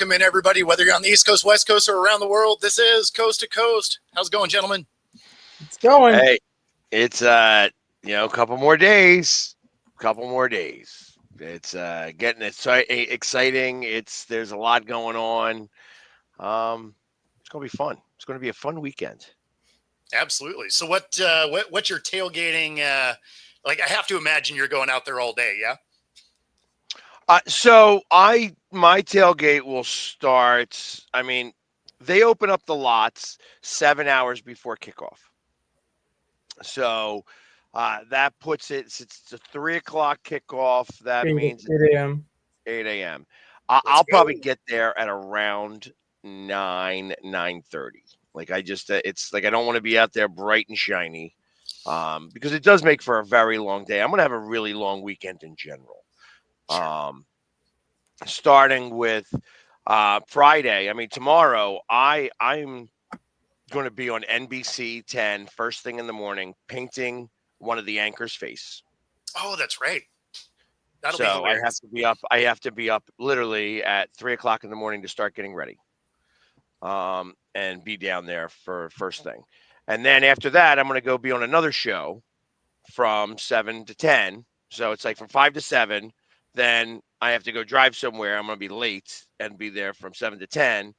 welcome in everybody, whether you're on the East Coast, West Coast, or around the world. This is Coast to Coast. How's it going, gentlemen? It's going. Hey, it's a couple more days. It's getting exciting. There's a lot going on. It's gonna be fun. It's gonna be a fun weekend. Absolutely. So what's your tailgating like? I have to imagine you're going out there all day, yeah? So my tailgate will start. I mean, they open up the lots 7 hours before kickoff. So that puts it. It's a 3 o'clock kickoff. That 8, means 8 a.m. 8 a.m. Let's I'll probably go. get there at around 9:30. Like it's like I don't want to be out there bright and shiny, because it does make for a very long day. I'm gonna have a really long weekend in general. Um, Starting with Friday. I mean, tomorrow I'm going to be on NBC 10 first thing in the morning, painting one of the anchors' face. Oh, that's right. That'll be So I have hilarious. to be up. I have to be up literally at 3 o'clock in the morning to start getting ready, and be down there for first thing. And then after that, I'm going to go be on another show from 7 to 10. So it's like from 5 to 7. Then I have to go drive somewhere. I'm going to be late and be there from 7 to 10.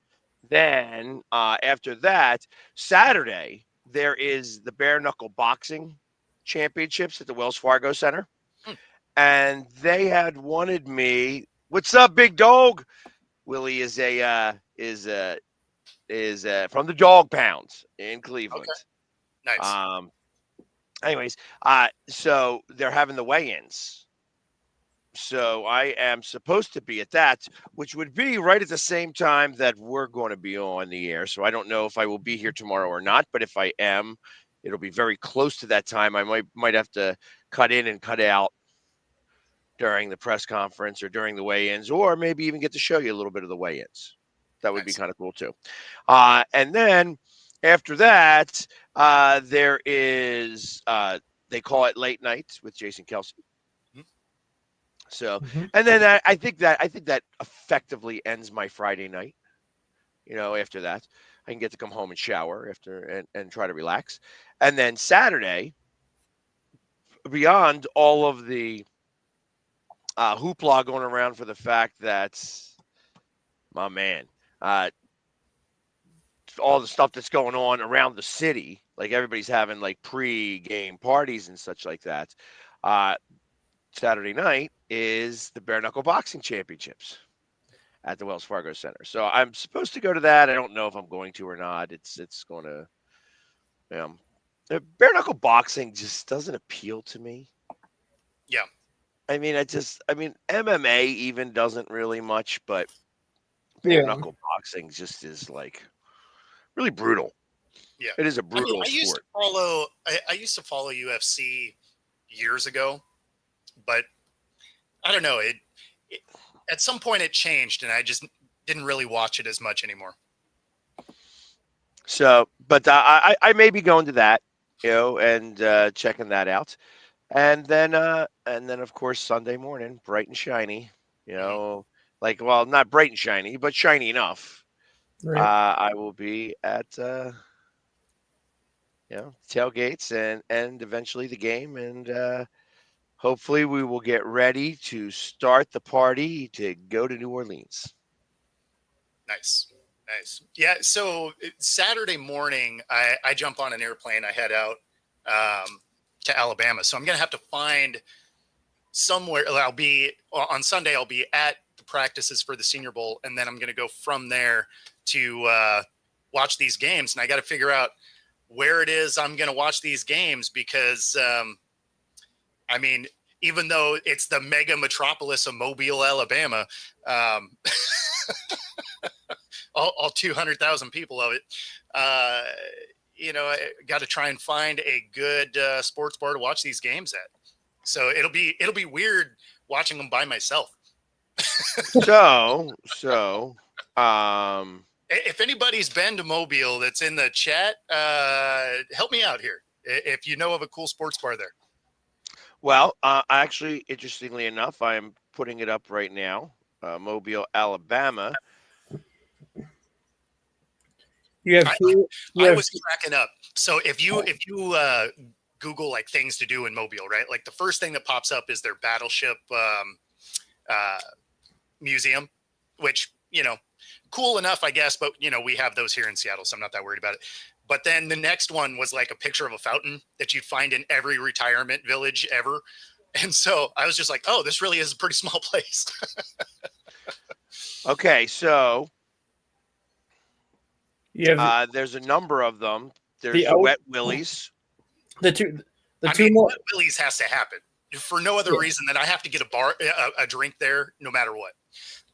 Then after that, Saturday there is the bare knuckle boxing championships at the Wells Fargo Center, Hmm. and they had wanted me. What's up, big dog? Willie is from the Dog Pounds in Cleveland. Okay. Nice. Anyways, so they're having the weigh-ins. So I am supposed to be at that, which would be right at the same time that we're going to be on the air. So I don't know if I will be here tomorrow or not, but if I am, it'll be very close to that time. I might have to cut in and cut out during the press conference or during the weigh-ins, or maybe even get to show you a little bit of the weigh-ins. That would be Nice. kind of cool too. And then after that, there is they call it late nights with Jason Kelsey. Mhm. So, Mhm. and then I think that effectively ends my Friday night. After that, I can get to come home and shower and try to relax. And then Saturday, beyond all of the hoopla going around for the fact that my man, uh, all the stuff that's going on around the city, like everybody's having like pre-game parties and such like that. Uh, Saturday night is the bare knuckle boxing championships at the Wells Fargo Center. So I'm supposed to go to that. I don't know if I'm going to or not. It's going to. Bare knuckle boxing just doesn't appeal to me. Yeah. I mean, MMA even doesn't really much, but bare Yeah. knuckle boxing just is like really brutal. Yeah. It is a I mean, brutal I used to sport. follow I used to follow UFC years ago, but I don't know, it at some point it changed and I just didn't really watch it as much anymore. So, but I may be going to that, and checking that out, and then of course Sunday morning, bright and shiny, Mhm. like, well, not bright and shiny, but shiny enough. Right. I will be at tailgates and eventually the game, and hopefully we will get ready to start the party to go to New Orleans. Nice. Nice. Yeah. So Saturday morning, I jump on an airplane. I head out to Alabama. So I'm going to have to find somewhere. I'll be on Sunday. I'll be at the practices for the Senior Bowl, and then I'm going to go from there to watch these games. And I got to figure out where it is I'm going to watch these games because, I mean, even though it's the mega metropolis of Mobile, Alabama, um, all 200,000 people of it. Uh, I got to try and find a good sports bar to watch these games at. So it'll be weird watching them by myself. So, um, If anybody's been to Mobile that's in the chat, help me out here. If you know of a cool sports bar there. well, actually, interestingly enough, I am putting it up right now. Mobile, Alabama. You have I- two. You I have was cracking up. So if you Google like things to do in Mobile, right? Like the first thing that pops up is their battleship uh, museum, which cool enough, I guess. But we have those here in Seattle, so I'm not that worried about it. But then the next one was like a picture of a fountain that you'd find in every retirement village ever. And so I was just like, oh, this really is a pretty small place. Okay, so you have there's a number of them. There's the the out- Wet Willies. the two. The I two mean, more. Wet Willie's has to happen for no other Yeah. reason than I have to get a drink there, no matter what.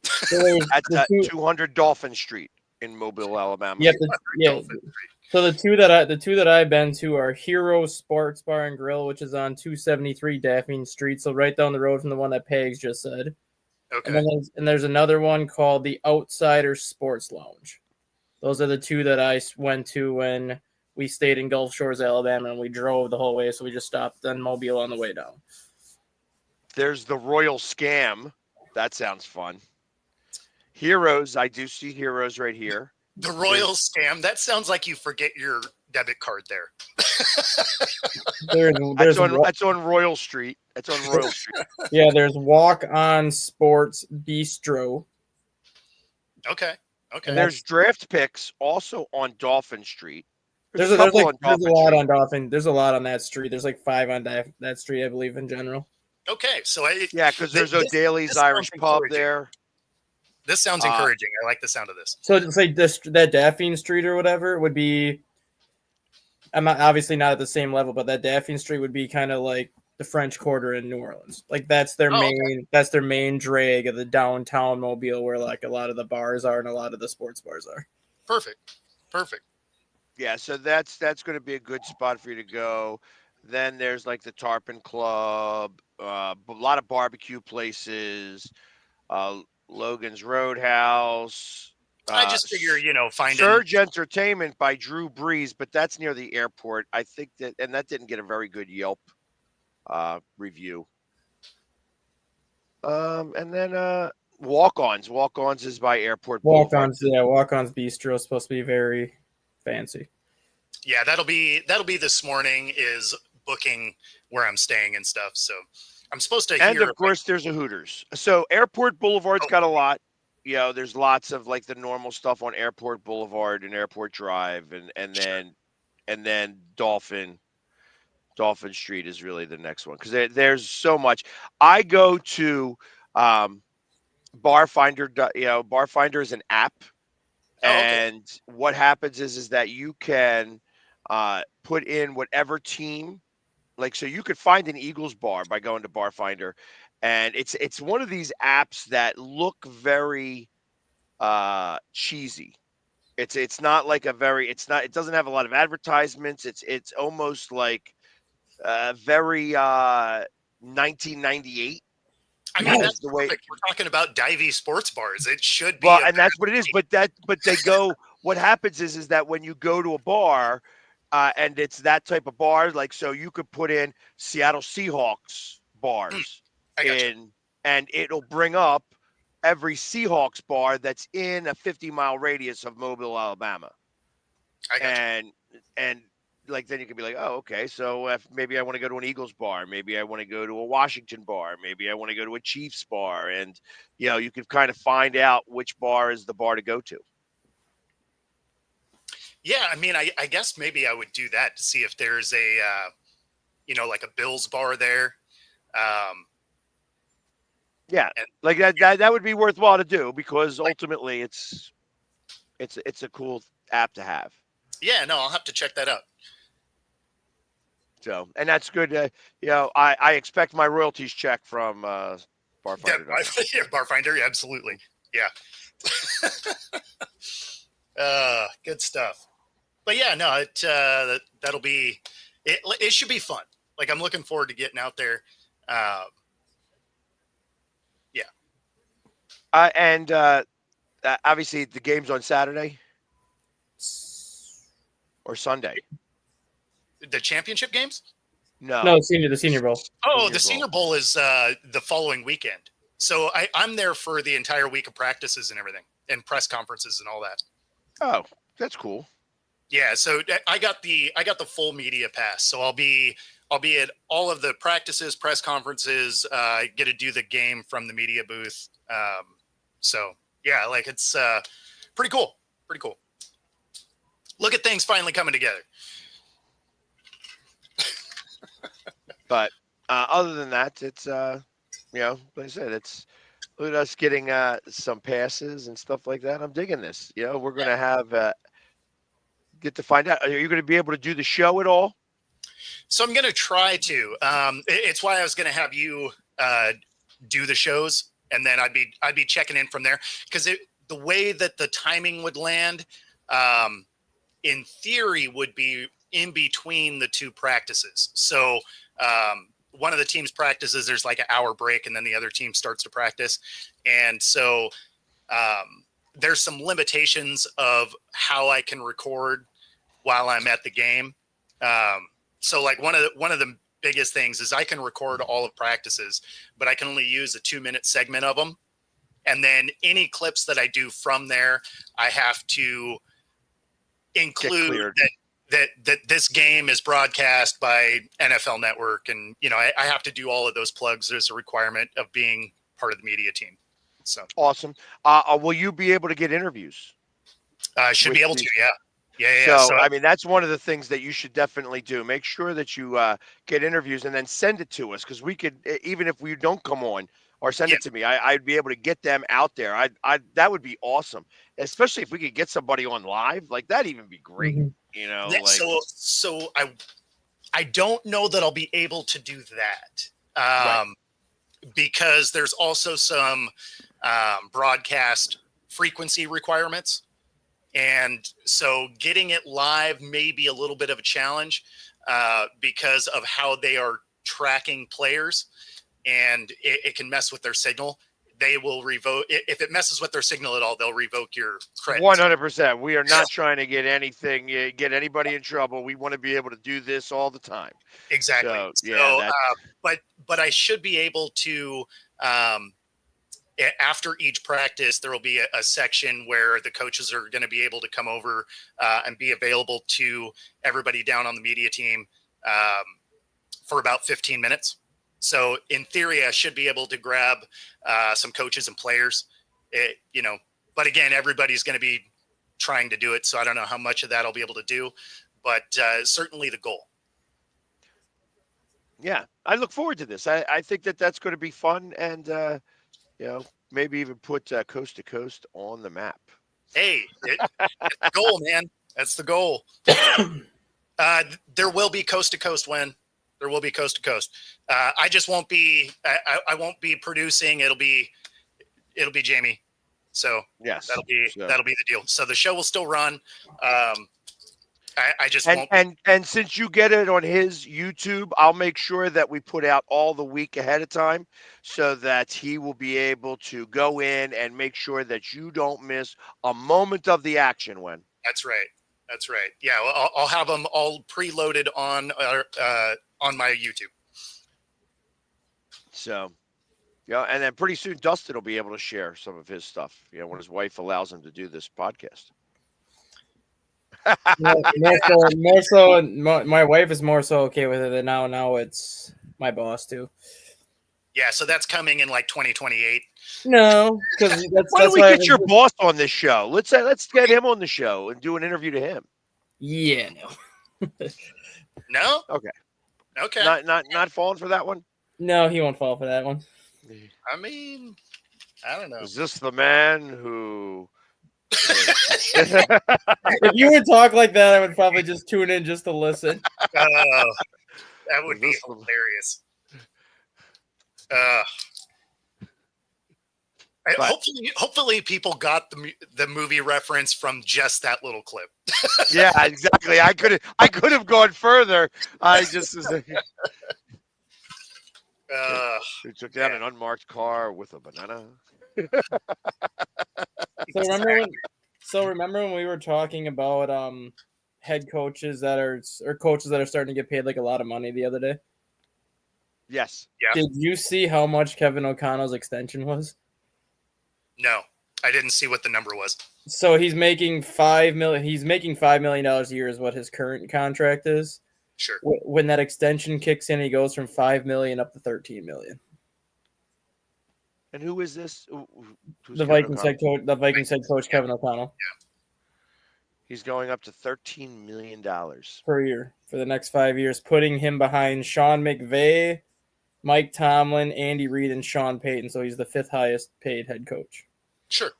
So there's That's the at two. 200 Dolphin Street in Mobile, Alabama. Yeah, yeah. Dolphin Street. So the two that I've been to are Hero Sports Bar and Grill, which is on 273 Daphne Street, so right down the road from the one that Pags just said. And Okay. then there's another one called the Outsider Sports Lounge. Those are the two that I went to when we stayed in Gulf Shores, Alabama, and we drove the whole way, so we just stopped in Mobile on the way down. There's the Royal Scam. That sounds fun. Heroes. I do see Heroes right here. The Royal Scam. That sounds like you forget your debit card there. There's That's on Royal Street. That's on Royal Street. there's Walk On Sports Bistro. Okay. And there's Draft Picks also on Dolphin Street. There's a lot on Dolphin. There's a lot on that street. There's like 5 on that street, I believe, in general. Okay. So because there's this O'Daly's sounds Irish Pub encouraging. there. This sounds encouraging. I like the sound of this. So it's like that Daphne Street or whatever would be. I'm obviously not at the same level, but that Daphne Street would be kind of like the French Quarter in New Orleans. Like that's their that's their main drag of the downtown Mobile, where like a lot of the bars are and a lot of the sports bars are. Perfect. Yeah, so that's going to be a good spot for you to go. Then there's like the Tarpon Club, a lot of barbecue places, Logan's Roadhouse. I just figure, finding Surge Entertainment by Drew Brees, but that's near the airport. I think that didn't get a very good Yelp review. And then Walk-Ons. Walk-Ons is by Airport Boulevard. Walk-Ons Bistro is supposed to be very fancy. Yeah, that'll be this morning is booking where I'm staying and stuff. So I'm supposed to And of course there's a Hooters. So Airport Boulevard's got a lot. There's lots of like the normal stuff on Airport Boulevard and Airport Drive and then Dolphin Street is really the next one because there's so much. I go to Barfinder. Barfinder is an app, and what happens is that you can put in whatever team. Like, so you could find an Eagles bar by going to Barfinder, and it's one of these apps that look very cheesy. It doesn't have a lot of advertisements. It's almost like very 1998. I mean, that's the way perfect. We're talking about divey sports bars. It should be. Well, and that's what it is. But they go. What happens is that when you go to a bar, and it's that type of bar, like so, you could put in Seattle Seahawks bars and it'll bring up every Seahawks bar that's in a 50-mile radius of Mobile, Alabama. And like then you can be like, oh, okay, so if maybe I want to go to an Eagles bar, maybe I want to go to a Washington bar, maybe I want to go to a Chiefs bar, and you can kind of find out which bar is the bar to go to. Yeah, I mean, I guess maybe I would do that to see if there's a like a Bills bar there. Yeah, like that would be worthwhile to do because ultimately it's a cool app to have. Yeah, no, I'll have to check that out. So, and that's good. I expect my royalties check from Barfinder. Yeah, Barfinder, absolutely. Yeah. Good stuff. But yeah, no, that'll be it. It should be fun. Like I'm looking forward to getting out there. Yeah. And obviously the game's on Saturday or Sunday. The championship games? No, the Senior Bowl. Oh, the Senior Bowl is the following weekend. So I'm there for the entire week of practices and everything, and press conferences and all that. Oh, that's cool. Yeah, so I got the full media pass, so I'll be at all of the practices, press conferences. Get to do the game from the media booth. So yeah, like it's pretty cool. Pretty cool. Look at things finally coming together. But other than that, it's like I said, it's look at us getting some passes and stuff like that. I'm digging this. We're gonna have get to find out. Are you gonna be able to do the show at all? So I'm gonna try to. It's why I was gonna have you do the shows, and then I'd be checking in from there, because the way that the timing would land, in theory, would be in between the two practices. So one of the team's practices, there's like an hour break, and then the other team starts to practice. And so there's some limitations of how I can record while I'm at the game. So like one of the biggest things is I can record all of practices, but I can only use a 2-minute segment of them. And then any clips that I do from there, I have to include that this game is broadcast by NFL Network. And, I have to do all of those plugs as a requirement of being part of the media team. So Awesome. Will you be able to get interviews? Should be able to, yeah. Yeah. So, I mean, that's one of the things that you should definitely do. Make sure that you get interviews and then send it to us, because we could, even if we don't come on, or send it to me, I'd be able to get them out there. That would be awesome, especially if we could get somebody on live. Like, that'd even be great. Mm-hmm. So I don't know that I'll be able to do that, Right. because there's also some broadcast frequency requirements. And so getting it live may be a little bit of a challenge because of how they are tracking players, and it can mess with their signal. They will revoke if it messes with their signal at all. They'll revoke your credit. 100%. We are not trying to get get anybody in trouble. We want to be able to do this all the time. Exactly. But I should be able to. After each practice, there will be a section where the coaches are going to be able to come over and be available to everybody down on the media team for about 15 minutes. So in theory, I should be able to grab some coaches and players, but again, everybody's going to be trying to do it. So I don't know how much of that I'll be able to do, but certainly the goal. Yeah, I look forward to this. I think that's going to be fun, and maybe even put Coast to Coast on the map. Hey, that's the goal, man. That's the goal. There will be Coast to Coast when there will be Coast to Coast. I just won't be. I won't be producing. It'll be Jamie. So yes, that'll be the deal. So the show will still run. I just won't. And since you get it on his YouTube, I'll make sure that we put out all the week ahead of time, so that he will be able to go in and make sure that you don't miss a moment of the action. When That's right. Yeah, well, I'll have them all preloaded on my YouTube. So, and then pretty soon Dustin will be able to share some of his stuff. When his wife allows him to do this podcast. more so, my wife is more so okay with it, and now it's my boss too. Yeah, so that's coming in like 2028. No, because why don't we get your boss on this show? Let's get him on the show and do an interview to him. Yeah, no. No? Okay. Not falling for that one? No, he won't fall for that one. I mean, I don't know. Is this the man who... If you would talk like that, I would probably just tune in just to listen. That would be hilarious. Hopefully people got the movie reference from just that little clip. Yeah, exactly. I could have gone further. I just was they took down an unmarked car with a banana. So remember when we were talking about head coaches coaches that are starting to get paid like a lot of money the other day? Yes. Yeah. Did you see how much Kevin O'Connell's extension was? No, I didn't see what the number was. So he's making 5 million. He's making $5 million a year is what his current contract is. Sure. When that extension kicks in, he goes from 5 million up to 13 million. And who is this? Who's The Kevin Vikings O'Connell? head coach, Kevin O'Connell, He's going up to $13 million. per year for the next 5 years, putting him behind Sean McVay, Mike Tomlin, Andy Reid, and Sean Payton. So he's the fifth highest paid head coach. Sure.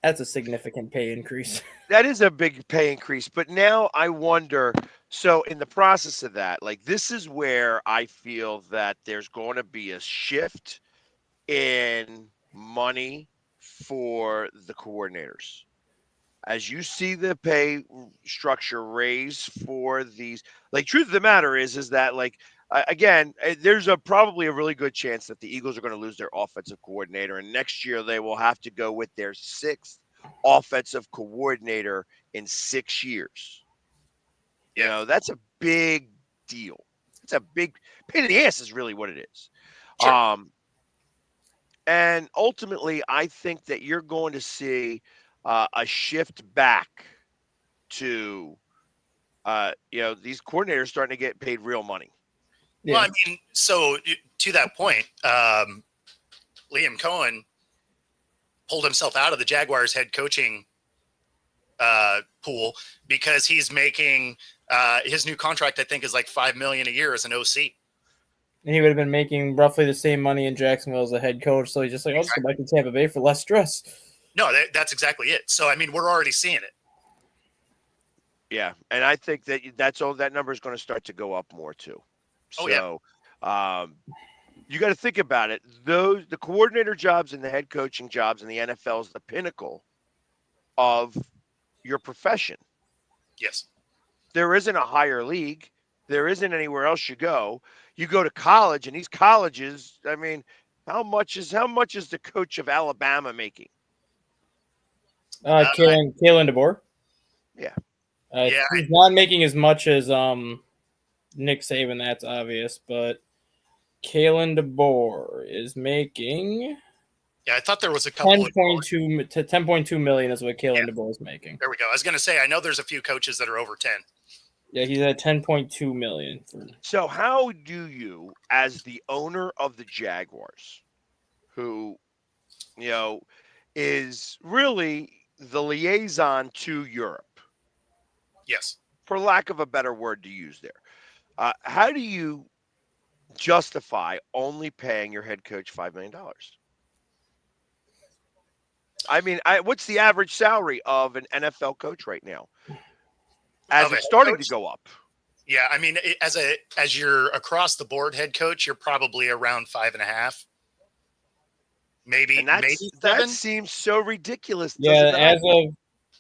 That's a significant pay increase. That is a big pay increase. But now I wonder, so in the process of that, like this is where I feel that there's going to be a shift in money for the coordinators. As you see the pay structure raise for these, like truth of the matter is that like again, there's probably a really good chance that the Eagles are going to lose their offensive coordinator, and next year they will have to go with their sixth offensive coordinator in 6 years. You know, that's a big deal. It's a big pain in the ass is really what it is. Sure. And ultimately, I think that you're going to see a shift back to, these coordinators starting to get paid real money. Yeah. Well, I mean, so to that point, Liam Cohen pulled himself out of the Jaguars head coaching pool because he's making his new contract, I think, is like $5 million a year as an OC. And he would have been making roughly the same money in Jacksonville as a head coach. So he's just like, I'll just go back to Tampa Bay for less stress. No, that's exactly it. So, I mean, we're already seeing it. Yeah. And I think that that number is going to start to go up more too. Oh, so, you got to think about it. The coordinator jobs and the head coaching jobs in the NFL is the pinnacle of your profession. Yes. There isn't a higher league. There isn't anywhere else you go. You go to college, and these colleges, I mean, how much is the coach of Alabama making? Kalen DeBoer. Yeah. He's not making as much as Nick Saban, that's obvious, but Kalen DeBoer is making. Yeah, I thought there was a couple 10.2 million is what Kalen DeBoer is making. There we go. I was going to say, I know there's a few coaches that are over 10. Yeah, he's at 10.2 million. So how do you, as the owner of the Jaguars, who, is really the liaison to Europe? Yes. For lack of a better word to use there. How do you justify only paying your head coach $5 million? I mean, what's the average salary of an NFL coach right now? As it's starting to go up. Yeah, I mean, as you're across the board head coach, you're probably around 5.5. Maybe that seems so ridiculous. Yeah,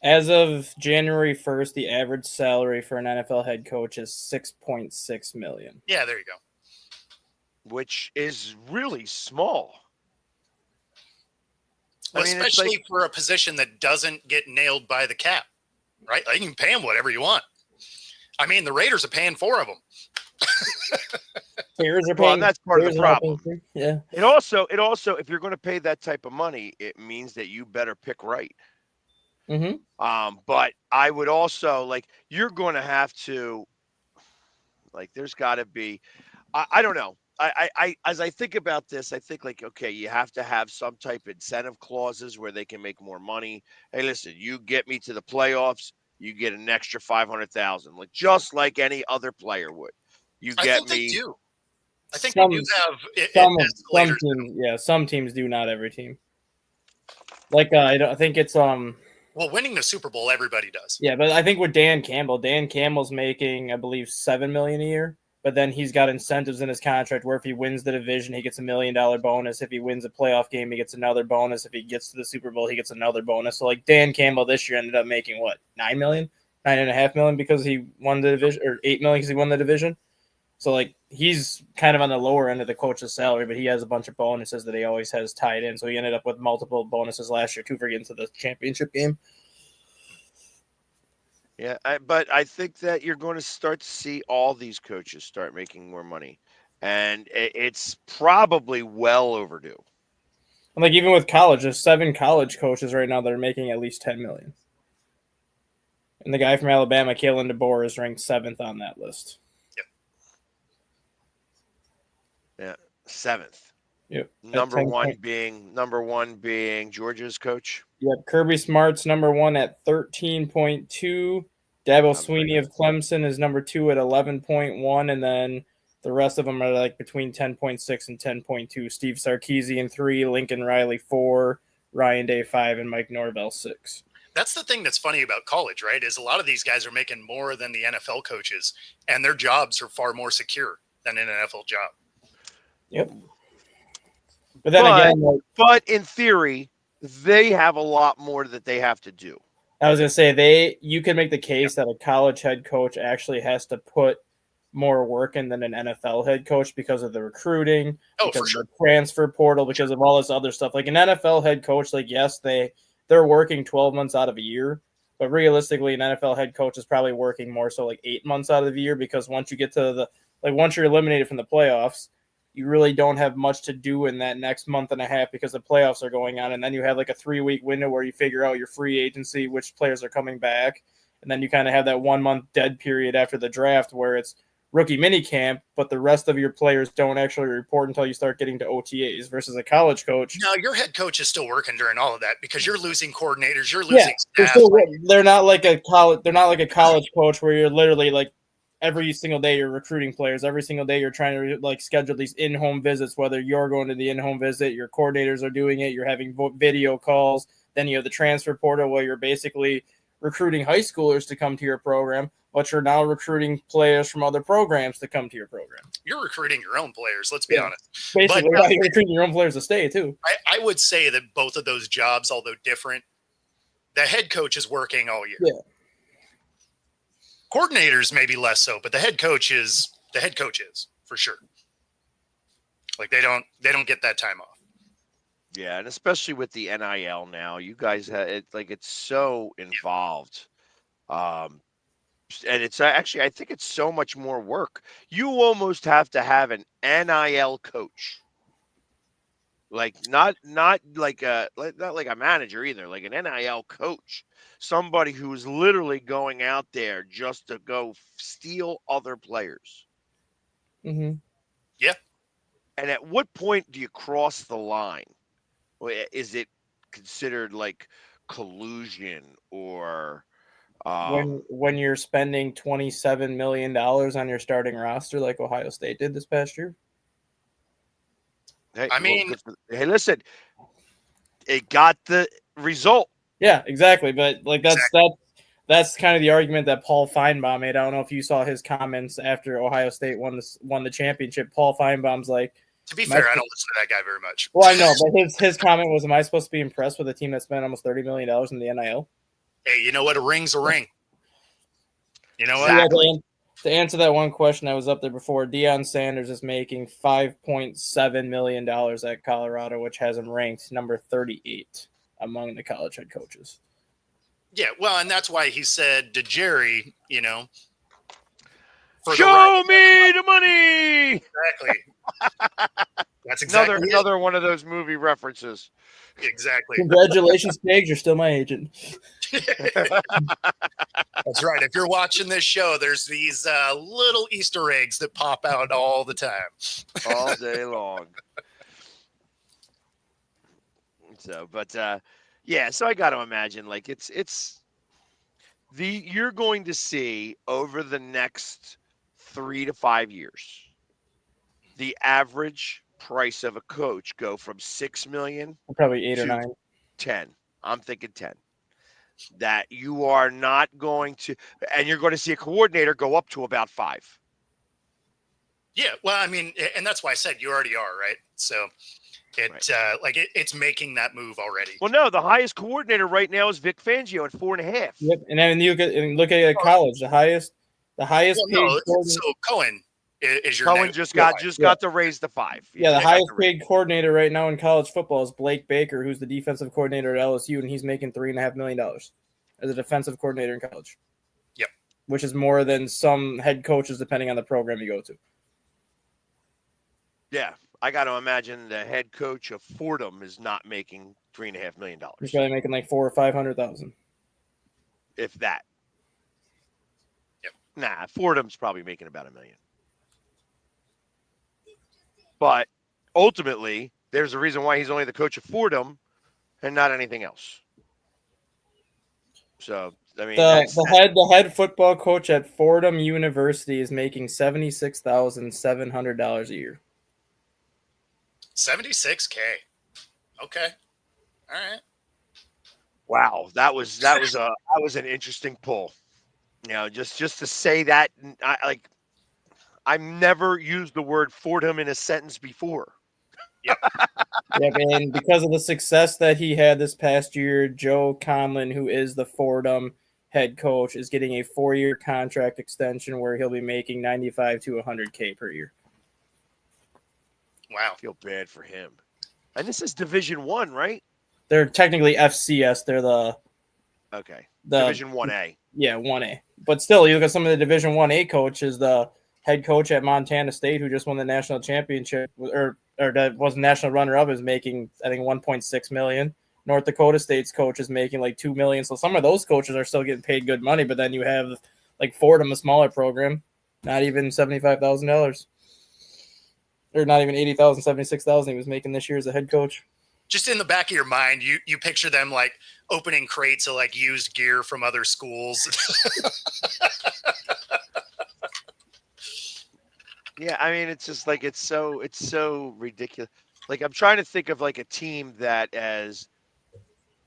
as of January 1st, the average salary for an NFL head coach is $6.6 million. Yeah, there you go. Which is really small. Well, especially for a position that doesn't get nailed by the cap, right? Like, you can pay them whatever you want. I mean, the Raiders are paying 4 of them. Well, and that's part of the problem. Yeah. It also, if you're going to pay that type of money, it means that you better pick right. Mm-hmm. But I would also you're going to have to, there's got to be, I don't know. I as I think about this, I think okay, you have to have some type of incentive clauses where they can make more money. Hey, listen, you get me to the playoffs, you get an extra $500,000, just like any other player would. You get me. They do. I think they do have some teams do, not every team. I think it's well, winning the Super Bowl, everybody does. Yeah, but I think with Dan Campbell's making, I believe, $7 million a year. But then he's got incentives in his contract where if he wins the division, he gets $1 million bonus. If he wins a playoff game, he gets another bonus. If he gets to the Super Bowl, he gets another bonus. So Dan Campbell this year ended up making what, $9 million, $9.5 million because he won the division, or $8 million because he won the division. So he's kind of on the lower end of the coach's salary, but he has a bunch of bonuses that he always has tied in. So he ended up with multiple bonuses last year too for getting to the championship game. Yeah, but I think that you're going to start to see all these coaches start making more money, and it's probably well overdue. And like even with college, there's 7 college coaches right now that are making at least 10 million. And the guy from Alabama, Kalen DeBoer, is ranked 7th on that list. Yeah, 7th. Yep. Number one being Georgia's coach. Yep. Kirby Smart's number 1 at 13.2. Dabo Sweeney of Clemson is number 2 at 11.1, and then the rest of them are like between 10.6 and 10.2. Steve Sarkisian 3, Lincoln Riley 4, Ryan Day 5, and Mike Norvell 6. That's the thing that's funny about college, right? Is a lot of these guys are making more than the NFL coaches, and their jobs are far more secure than an NFL job. Yep. But then again, but in theory, they have a lot more that they have to do. I was gonna say you can make the case that a college head coach actually has to put more work in than an NFL head coach because of the recruiting, because of the transfer portal, because of all this other stuff. Like an NFL head coach, like yes, they're working 12 months out of a year, but realistically, an NFL head coach is probably working more so like 8 months out of the year, because once you get to once you're eliminated from the playoffs, you really don't have much to do in that next month and a half because the playoffs are going on. And then you have like a 3-week window where you figure out your free agency, which players are coming back. And then you kind of have that 1 month dead period after the draft where it's rookie mini camp, but the rest of your players don't actually report until you start getting to OTAs versus a college coach. No, your head coach is still working during all of that because you're losing coordinators, you're losing staff. They're not like a college coach where you're literally like, every single day you're recruiting players. Every single day you're trying to like schedule these in-home visits, whether you're going to the in-home visit, your coordinators are doing it, you're having video calls. Then you have the transfer portal where you're basically recruiting high schoolers to come to your program, but you're now recruiting players from other programs to come to your program. You're recruiting your own players, let's be honest. Basically, you're recruiting your own players to stay too. I would say that both of those jobs, although different, the head coach is working all year. Yeah. Coordinators maybe less so, but the head coach is for sure. Like they don't get that time off. Yeah, and especially with the NIL now, you guys have it's so involved. And it's actually, I think it's so much more work. You almost have to have an NIL coach. Like not like a manager either, like an NIL coach. Somebody who's literally going out there just to go steal other players. Mm-hmm. Yeah. And at what point do you cross the line? Is it considered like collusion or when you're spending $27 million on your starting roster like Ohio State did this past year? Hey, hey, listen, it got the result. Yeah, exactly. But like that's kind of the argument that Paul Feinbaum made. I don't know if you saw his comments after Ohio State won the championship. Paul Feinbaum's like, to be fair, I don't listen to that guy very much. Well, I know, but his comment was, "Am I supposed to be impressed with a team that spent almost $30 million in the NIL?" Hey, you know what? A ring's a ring. You know what? Exactly. To answer that one question, I was up there before. Deion Sanders is making $5.7 million at Colorado, which has him ranked number 38 among the college head coaches. Yeah, well, and that's why he said to Jerry, show me the money. Exactly. That's exactly another one of those movie references. Exactly. Congratulations, Pigs. You're still my agent. That's right. If you're watching this show, there's these little Easter eggs that pop out all the time. All day long. So, but yeah, so I got to imagine like you're going to see over the next 3 to 5 years, the average price of a coach go from $6 million, probably 8 or 9, 10. I'm thinking 10. That you are not going to, and you're going to see a coordinator go up to about 5. Yeah, well, I mean, and that's why I said you already are, right? So it's making that move already. Well, no, the highest coordinator right now is Vic Fangio at 4.5. Yep, and then look at college, the highest paid. So Cohen is your Cohen just got to raise the 5. Yeah, the highest paid coordinator right now in college football is Blake Baker, who's the defensive coordinator at LSU, and he's making $3.5 million as a defensive coordinator in college. Yep, which is more than some head coaches depending on the program you go to. Yeah, I got to imagine the head coach of Fordham is not making $3.5 million, He's probably making like 400,000 or 500,000. if that. Yep. Nah, Fordham's probably making about $1 million. But ultimately, there's a reason why he's only the coach of Fordham and not anything else. So, I mean, The head football coach at Fordham University is making $76,700 a year. 76K. Okay. All right. wow, that was an interesting pull. You know, just to say that, I've never used the word Fordham in a sentence before. Yep, and because of the success that he had this past year, Joe Conlon, who is the Fordham head coach, is getting a 4-year contract extension where he'll be making 95 to 100K per year. Wow. I feel bad for him. And this is Division 1, right? They're technically FCS. They're the Division 1A. Yeah, 1A. But still, you look at some of the Division 1A coaches, the head coach at Montana State, who just won the national championship, or that was national runner-up, is making, I think, $1.6 million. North Dakota State's coach is making like $2 million. So some of those coaches are still getting paid good money, but then you have like Fordham, a smaller program, not even $75,000, or not even $80,000, $76,000 he was making this year as a head coach. Just in the back of your mind, you picture them like opening crates of like used gear from other schools. Yeah, I mean, it's just like it's so ridiculous. Like, I'm trying to think of like a team that as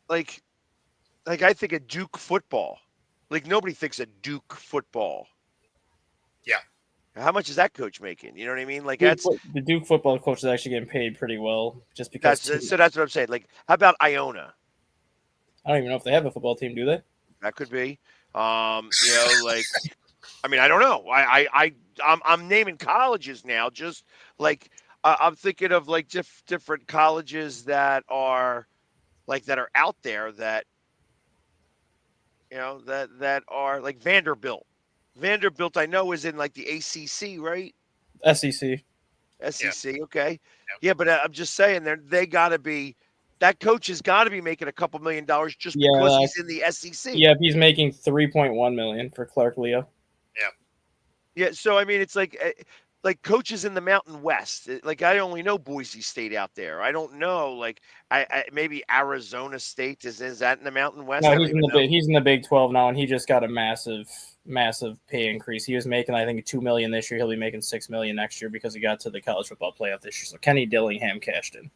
like I think of Duke football. Like, nobody thinks of Duke football. Yeah. How much is that coach making? You know what I mean? Like, The Duke football coach is actually getting paid pretty well, just because. that's what I'm saying. Like, how about Iona? I don't even know if they have a football team, do they? That could be. Like, I mean, I don't know. I'm naming colleges now. Just like I'm thinking of like different colleges that are out there that that are like Vanderbilt. Vanderbilt, I know, is in like the ACC, right? SEC. SEC, okay. Yeah, but I'm just saying they got to be. That coach has got to be making a couple $1 million just because he's in the SEC. Yeah, he's making $3.1 million for Clark Lea. Yeah, so I mean, it's like coaches in the Mountain West. Like, I only know Boise State out there. I don't know. Like, I maybe Arizona State is that in the Mountain West? No, he's in the Big 12 now, and he just got a massive pay increase. He was making, I think, $2 million this year. He'll be making $6 million next year because he got to the college football playoff this year. So Kenny Dillingham cashed in.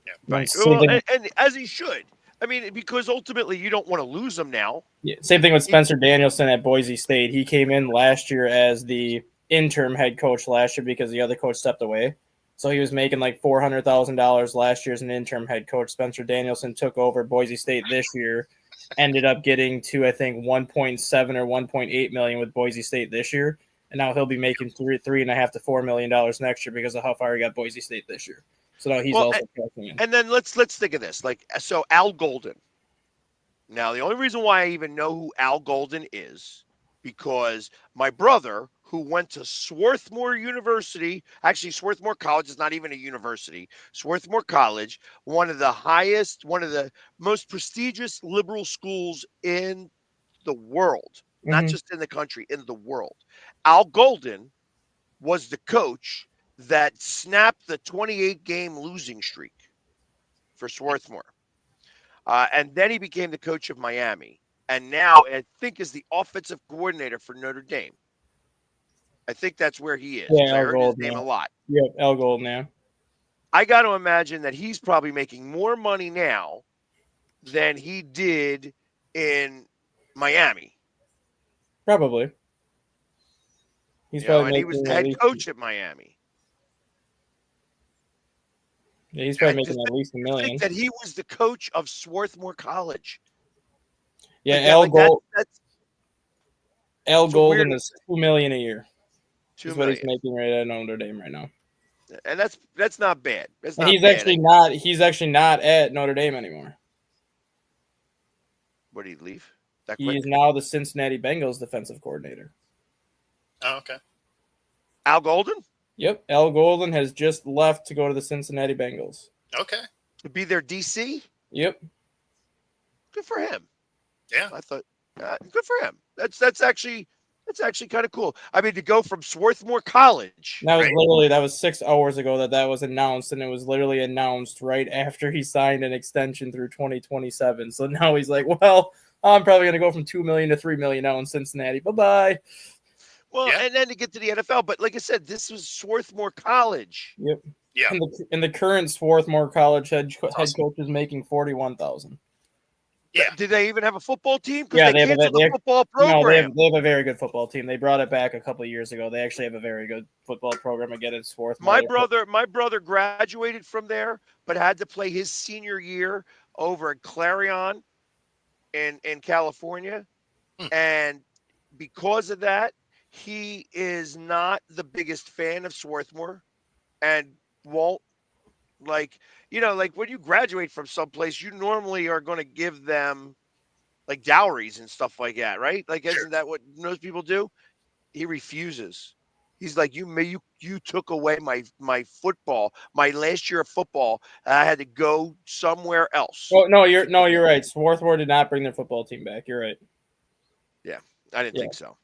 Yeah, right. Well, and as he should. I mean, because ultimately you don't want to lose him now. Yeah, same thing with Spencer Danielson at Boise State. He came in last year as the interim head coach last year because the other coach stepped away. So he was making like $400,000 last year as an interim head coach. Spencer Danielson took over Boise State this year, ended up getting to, I think, 1.7 or 1.8 million with Boise State this year. And now he'll be making $3.5 to $4 million next year because of how far he got Boise State this year. So now he's also cashing in. And then let's think of this. Like, so Al Golden. Now, the only reason why I even know who Al Golden is because my brother, who went to Swarthmore University, actually Swarthmore College is not even a university, Swarthmore College, one of the most prestigious liberal schools in the world, not just in the country, in the world. Al Golden was the coach that snapped the 28-game losing streak for Swarthmore. And then he became the coach of Miami. And now I think is the offensive coordinator for Notre Dame. I think that's where he is. Yeah, I heard his name a lot. Yep, Al Golden, yeah. I got to imagine that he's probably making more money now than he did in Miami. Probably. He was the head coach at Miami. Yeah, he's probably making at least $1 million. I think that he was the coach of Swarthmore College. Yeah, Al Golden is $2 million a year. That's what he's making right at Notre Dame right now. And that's not bad. And he's actually not at Notre Dame anymore. Where did he leave? He is now the Cincinnati Bengals defensive coordinator. Oh, okay. Al Golden? Yep, Al Golden has just left to go to the Cincinnati Bengals. Okay. To be their DC. Yep. Good for him. Yeah. I thought good for him. That's actually kind of cool. I mean, to go from Swarthmore College. That was 6 hours ago that was announced, and it was literally announced right after he signed an extension through 2027. So now he's like, well, I'm probably going to go from $2 million to $3 million now in Cincinnati. Bye-bye. Well, Yeah. and then to get to the NFL, but like I said, this was Swarthmore College. Yep. Yeah. And the current Swarthmore College head awesome. coach is making $41,000. Yeah. Did they even have a football team? Because Yeah, they canceled the football program. No, they have a very good football team. They brought it back a couple of years ago. They actually have a very good football program again in Swarthmore. My brother graduated from there, but had to play his senior year over at Clarion in California. And because of that, he is not the biggest fan of Swarthmore and won't like when you graduate from someplace, you normally are going to give them like dowries and stuff like that, right? Like, isn't that what most people do? He refuses. He's like, you took away my football, my last year of football. I had to go somewhere else. Oh no, you're right. Swarthmore did not bring their football team back. You're right. Yeah, I didn't think so.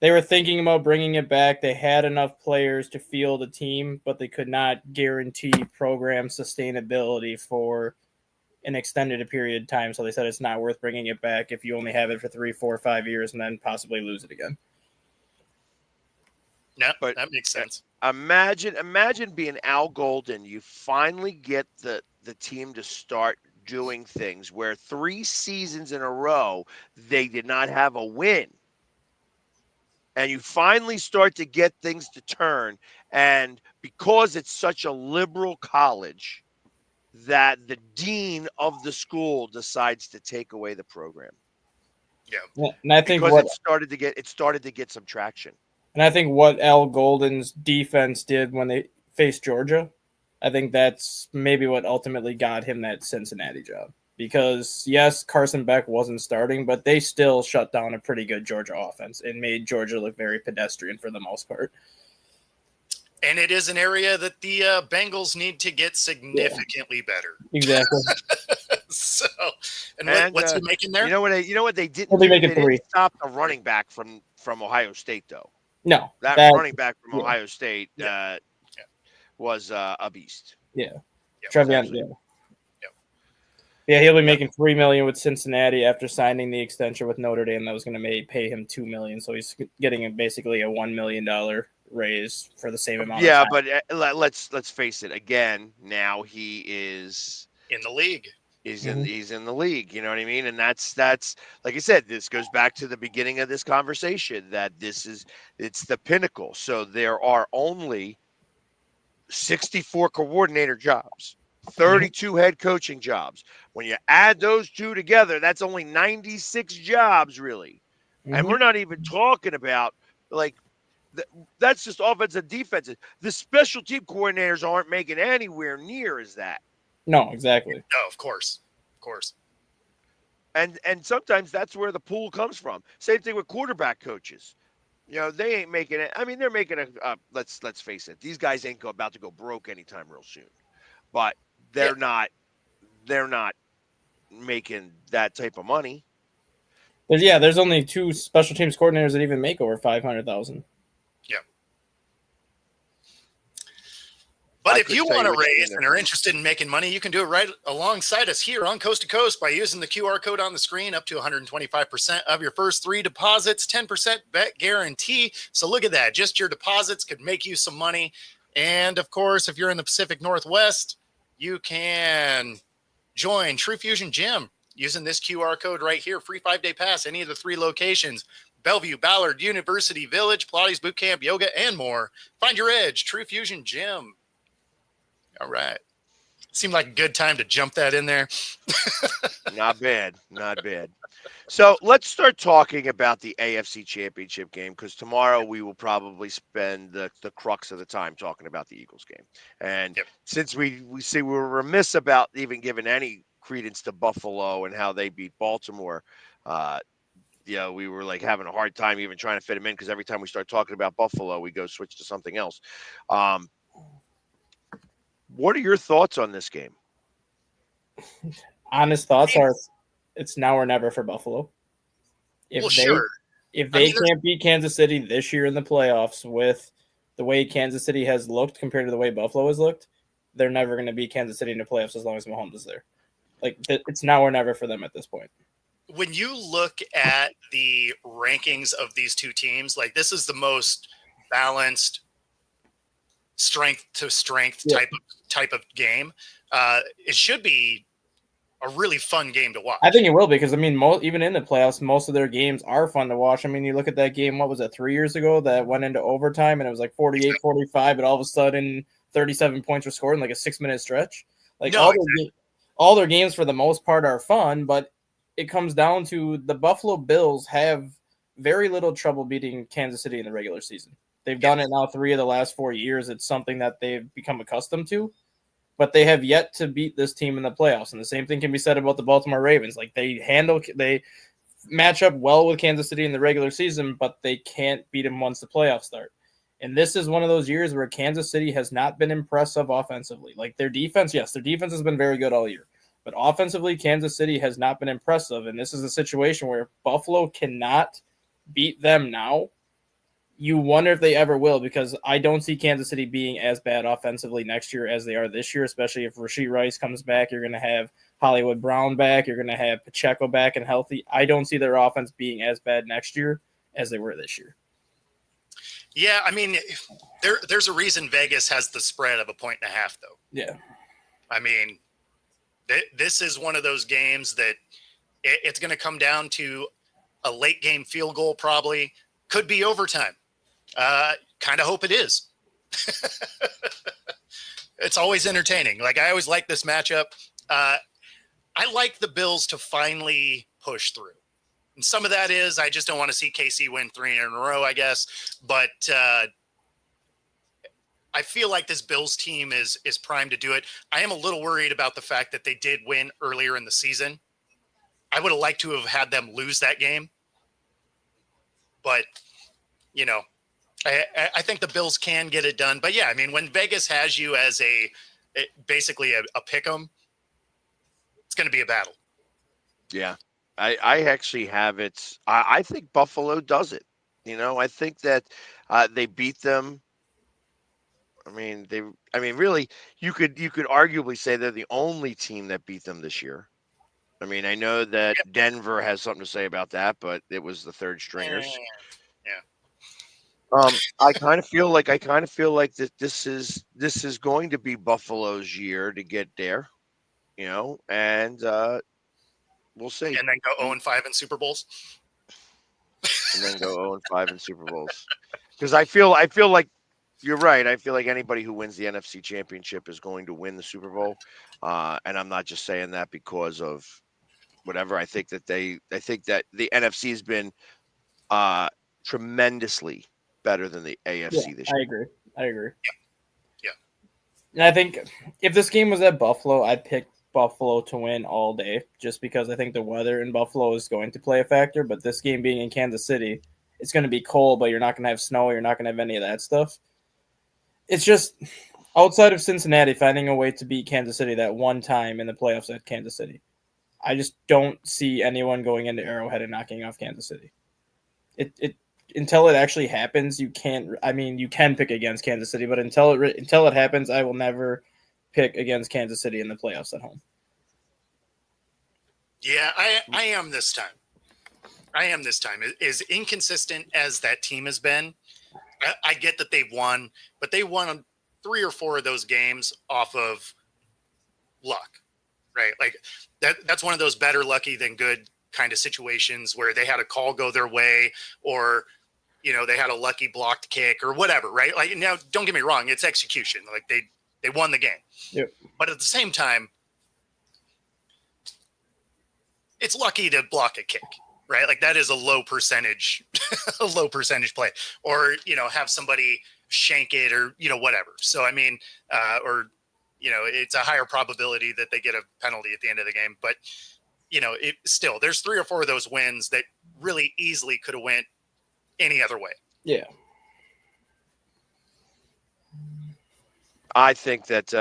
They were thinking about bringing it back. They had enough players to field a team, but they could not guarantee program sustainability for an extended period of time. So they said it's not worth bringing it back if you only have it for 3, 4, 5 years and then possibly lose it again. No, but that makes sense. Imagine being Al Golden. You finally get the team to start doing things where 3 seasons in a row they did not have a win. And you finally start to get things to turn. And because it's such a liberal college, that the dean of the school decides to take away the program. Yeah, and I think because it started to get some traction. And I think what Al Golden's defense did when they faced Georgia, I think that's maybe what ultimately got him that Cincinnati job. Because, yes, Carson Beck wasn't starting, but they still shut down a pretty good Georgia offense and made Georgia look very pedestrian for the most part. And it is an area that the Bengals need to get significantly better. Exactly. So, what's he making there? You know what they didn't. He'll be making 3. Didn't stop the running back from Ohio State though. No, that running back from Ohio State was a beast. Yeah, Trevion. Yeah, he'll be making $3 million with Cincinnati after signing the extension with Notre Dame. That was going to pay him $2 million, so he's getting basically a $1 million raise for the same amount. Yeah, but let's face it. Again, now he is in the league. He's in the league. You know what I mean? And that's like I said. This goes back to the beginning of this conversation that it's the pinnacle. So there are only 64 coordinator jobs. 32 head coaching jobs. When you add those two together, that's only 96 jobs, really. And we're not even talking about that's just offense and defense. The special team coordinators aren't making anywhere near as that. No, exactly. No, of course. And sometimes that's where the pool comes from. Same thing with quarterback coaches. They ain't making it. I mean, they're making let's face it. These guys ain't about to go broke anytime real soon. But they're not making that type of money. There's only 2 special teams coordinators that even make over $500,000. Yeah. But if you want to raise and are interested in making money, you can do it right alongside us here on Coast to Coast by using the QR code on the screen. Up to 125% of your first 3 deposits, 10% bet guarantee. So look at that. Just your deposits could make you some money. And of course, if you're in the Pacific Northwest, you can join True Fusion Gym using this QR code right here. Free 5-day pass, any of the 3 locations: Bellevue, Ballard, University Village, Pilates Bootcamp, yoga, and more. Find your edge, True Fusion Gym. All right. Seemed like a good time to jump that in there. Not bad. So let's start talking about the AFC Championship game, because tomorrow we will probably spend the crux of the time talking about the Eagles game. And since we see we're remiss about even giving any credence to Buffalo and how they beat Baltimore we were like having a hard time even trying to fit him in because every time we start talking about Buffalo, we go switch to something else. What are your thoughts on this game? Honest thoughts are it's now or never for Buffalo. If Well, they sure. if I they mean, there's- can't beat Kansas City this year in the playoffs with the way Kansas City has looked compared to the way Buffalo has looked, they're never going to beat Kansas City in the playoffs as long as Mahomes is there. Like it's now or never for them at this point. When you look at the rankings of these two teams, like this is the most balanced strength to strength type of game. It should be a really fun game to watch. I think it will because I mean, even in the playoffs, most of their games are fun to watch. I mean, you look at that game. What was it, 3 years ago that went into overtime and it was like 48-45, but all of a sudden 37 points were scored in like a 6-minute stretch. Like all their games for the most part are fun, but it comes down to the Buffalo Bills have very little trouble beating Kansas City in the regular season. They've done it now 3 of the last 4 years. It's something that they've become accustomed to. But they have yet to beat this team in the playoffs. And the same thing can be said about the Baltimore Ravens. Like they match up well with Kansas City in the regular season, but they can't beat them once the playoffs start. And this is one of those years where Kansas City has not been impressive offensively. Like their defense, yes, their defense has been very good all year. But offensively, Kansas City has not been impressive. And this is a situation where Buffalo cannot beat them now. You wonder if they ever will, because I don't see Kansas City being as bad offensively next year as they are this year, especially if Rashee Rice comes back. You're going to have Hollywood Brown back. You're going to have Pacheco back and healthy. I don't see their offense being as bad next year as they were this year. Yeah, I mean, there's a reason Vegas has the spread of 1.5 though. Yeah. I mean, this is one of those games that it's going to come down to a late game field goal, probably. Could be overtime. Kind of hope it is. It's always entertaining. Like I always like this matchup. I like the Bills to finally push through. And some of that is I just don't want to see KC win 3 in a row, I guess. But I feel like this Bills team is primed to do it. I am a little worried about the fact that they did win earlier in the season. I would have liked to have had them lose that game. But, you know, I think the Bills can get it done. But, yeah, I mean, when Vegas has you as basically a pick 'em, it's going to be a battle. Yeah, I actually have it. I think Buffalo does it. You know, I think that they beat them. I mean, really, you could arguably say they're the only team that beat them this year. I mean, I know that Denver has something to say about that, but it was the third stringers. Yeah. I kind of feel like that this is going to be Buffalo's year to get there, you know, and we'll see. And then go 0-5 in Super Bowls. And then go 0-5 in Super Bowls. Because I feel like you're right. I feel like anybody who wins the NFC Championship is going to win the Super Bowl, and I'm not just saying that because of whatever. I think that the NFC has been tremendously better than the AFC this year. I agree. Yeah. And I think if this game was at Buffalo, I'd pick Buffalo to win all day just because I think the weather in Buffalo is going to play a factor. But this game being in Kansas City, it's going to be cold, but you're not going to have snow. You're not going to have any of that stuff. It's just outside of Cincinnati finding a way to beat Kansas City that one time in the playoffs at Kansas City. I just don't see anyone going into Arrowhead and knocking off Kansas City. It until it actually happens, you can't. I mean, you can pick against Kansas City, but until it happens, I will never pick against Kansas City in the playoffs at home. Yeah, I am this time. As inconsistent as that team has been, I get that they've won, but they won 3 or 4 of those games off of luck, right? Like that's one of those better lucky than good kind of situations where they had a call go their way, or you know, they had a lucky blocked kick or whatever, right? Like now, don't get me wrong, it's execution. Like they won the game. Yep. But at the same time, it's lucky to block a kick, right? Like that is a low percentage play, or, you know, have somebody shank it or, you know, whatever. So, I mean, or, you know, it's a higher probability that they get a penalty at the end of the game, but you know, there's 3 or 4 of those wins that really easily could have went any other way. Yeah. I think that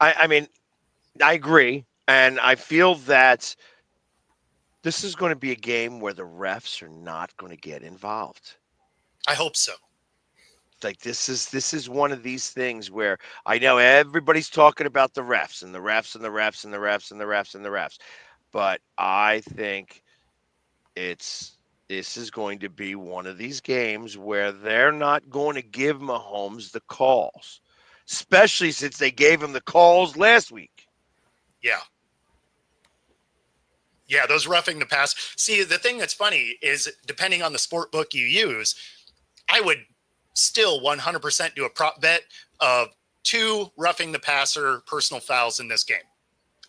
I mean, I agree, and I feel that this is going to be a game where the refs are not going to get involved. I hope so. Like this is one of these things where I know everybody's talking about the refs and the refs and the refs and the refs and the refs and the refs, but I think this is going to be one of these games where they're not going to give Mahomes the calls, especially since they gave him the calls last week. Yeah. Yeah, those roughing the pass. See, the thing that's funny is depending on the sport book you use, I would still 100% do a prop bet of 2 roughing the passer personal fouls in this game.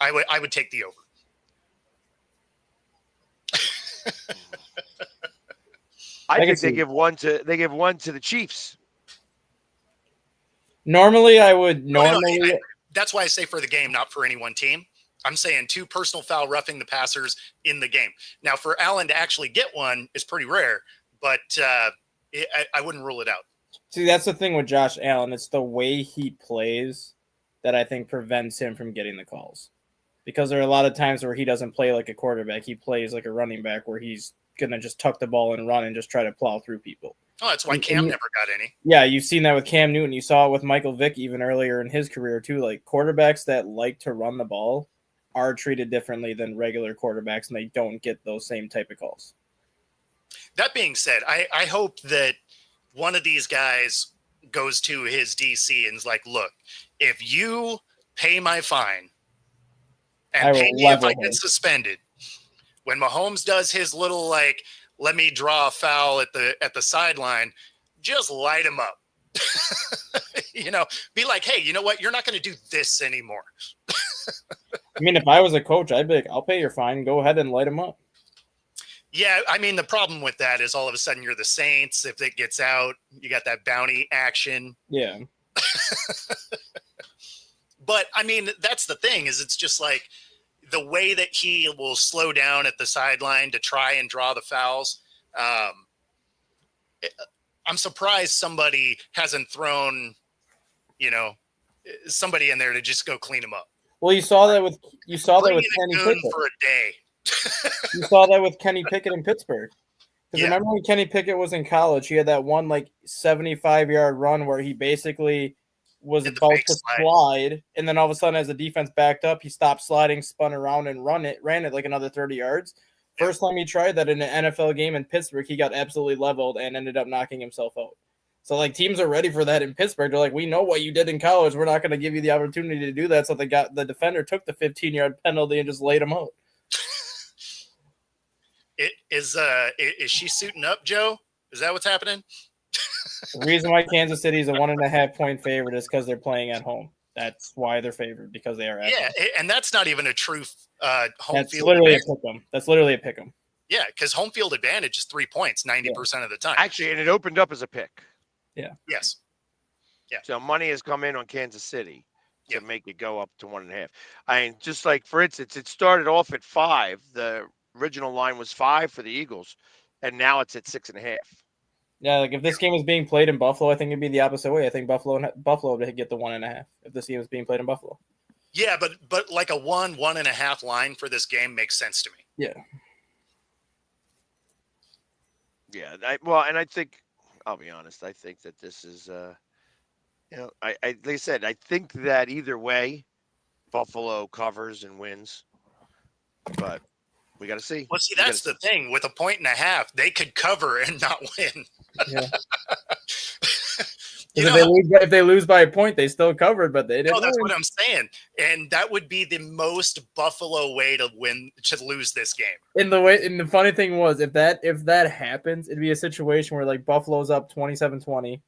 I would take the over. I think see. they give one to the Chiefs. Normally, I would that's why I say for the game, not for any one team. I'm saying 2 personal foul roughing the passers in the game. Now, for Allen to actually get one is pretty rare, but I wouldn't rule it out. See, that's the thing with Josh Allen. It's the way he plays that I think prevents him from getting the calls. Because there are a lot of times where he doesn't play like a quarterback. He plays like a running back where he's going to just tuck the ball and run and just try to plow through people. Oh, that's why Cam never got any. Yeah, you've seen that with Cam Newton. You saw it with Michael Vick even earlier in his career too. Like quarterbacks that like to run the ball are treated differently than regular quarterbacks, and they don't get those same type of calls. That being said, I hope that one of these guys goes to his DC and is like, look, if you pay my fine and pay me if I get suspended, when Mahomes does his little, like, let me draw a foul at the sideline, just light him up. Be like, hey, you know what? You're not going to do this anymore. I mean, if I was a coach, I'd be like, I'll pay your fine. Go ahead and light him up. Yeah, I mean, the problem with that is all of a sudden you're the Saints. If it gets out, you got that bounty action. Yeah. But, I mean, that's the thing is it's just like the way that he will slow down at the sideline to try and draw the fouls. I'm surprised somebody hasn't thrown, somebody in there to just go clean him up. Well, you saw that with Kenny Pickett for a day. You saw that with Kenny Pickett in Pittsburgh. Because Yeah. remember when Kenny Pickett was in college, he had that one 75-yard run where he basically was Did the about fake to slide. slide, and then all of a sudden, as the defense backed up, he stopped sliding, spun around, and ran it like another 30 yards. Yeah. First time he tried that in an NFL game in Pittsburgh, he got absolutely leveled and ended up knocking himself out. So, teams are ready for that in Pittsburgh. They're like, we know what you did in college. We're not going to give you the opportunity to do that. So the defender took the 15-yard penalty and just laid him out. Is she suiting up, Joe? Is that what's happening? The reason why Kansas City is a 1.5 point favorite is because they're playing at home. That's why they're favored, because they are at home. And that's not even a true home That's field literally advantage. a pick 'em. That's literally a pick 'em. Yeah, because home field advantage is 3 points 90% of the time. Actually, and it opened up as a pick. Yes. So money has come in on Kansas City to Yeah. make it go up to 1.5. I mean, just like, for instance, it started off at 5. The original line was 5 for the Eagles, and now it's at 6.5. Yeah, if this game was being played in Buffalo, I think it'd be the opposite way. I think Buffalo would get the 1.5 if this game was being played in Buffalo. Yeah, but like a 1.5 line for this game makes sense to me. Yeah. Yeah. And I think, I'll be honest, I think that this is, like I said, I think that either way, Buffalo covers and wins. But we got to see. Well, see, that's the thing. With a 1.5, they could cover and not win. Yeah. If they lose by a point, they still covered, but they didn't. No, that's win. what I'm saying. And that would be the most Buffalo way to lose this game. And the funny thing was, if that happens, it'd be a situation where Buffalo's up 27-20,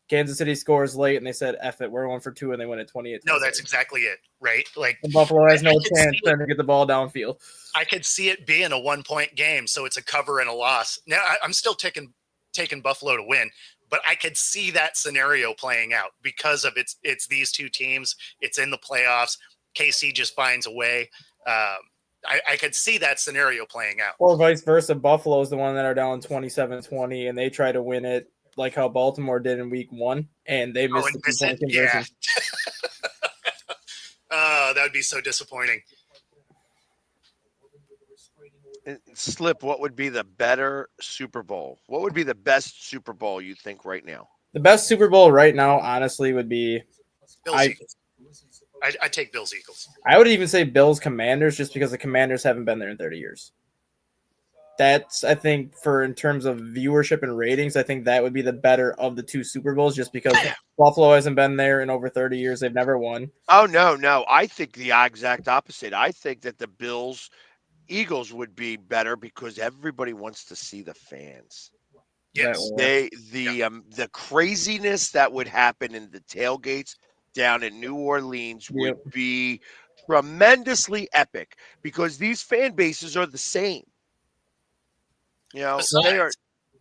Kansas City scores late, and they said, "F it, we're 1 for 2," and they win at 28. No, that's exactly it, right? And Buffalo has no chance then to get the ball downfield. I could see it being a 1-point game, so it's a cover and a loss. Now, I'm still taking Buffalo to win, but I could see that scenario playing out because of it's these two teams. It's in the playoffs. KC just finds a way. I could see that scenario playing out. Or vice versa. Buffalo is the one that are down 27-20, and they try to win it like how Baltimore did in week 1, and they missed and the miss it? 2-point conversion. Yeah. That would be so disappointing. Slip, what would be the better Super Bowl? What would be the best Super Bowl you think right now? The best Super Bowl right now, honestly, would be Bills Eagles. I take Bills Eagles. I would even say Bills Commanders, just because the Commanders haven't been there in 30 years. That's, I think, for in terms of viewership and ratings, I think that would be the better of the two Super Bowls, just because Buffalo hasn't been there in over 30 years. They've never won. Oh, no. I think the exact opposite. I think that the Bills Eagles would be better because everybody wants to see the fans. Yes. The craziness that would happen in the tailgates down in New Orleans would be tremendously epic because these fan bases are the same. You know, Besides, they are.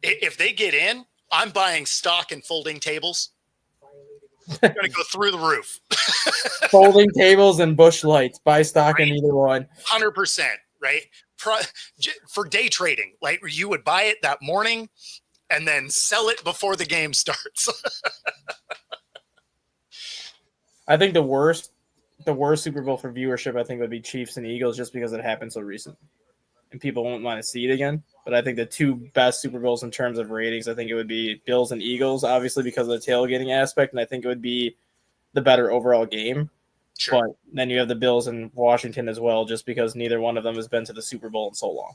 If they get in, I'm buying stock in folding tables. They're going to go through the roof. Folding tables and bush lights. Buy stock in either one. 100%, right? For day trading, like you would buy it that morning and then sell it before the game starts. I think the worst Super Bowl for viewership, I think, would be Chiefs and Eagles, just because it happened so recent, and people won't want to see it again. But I think the two best Super Bowls in terms of ratings, I think it would be Bills and Eagles, obviously because of the tailgating aspect, and I think it would be the better overall game. Sure. But then you have the Bills and Washington as well, just because neither one of them has been to the Super Bowl in so long.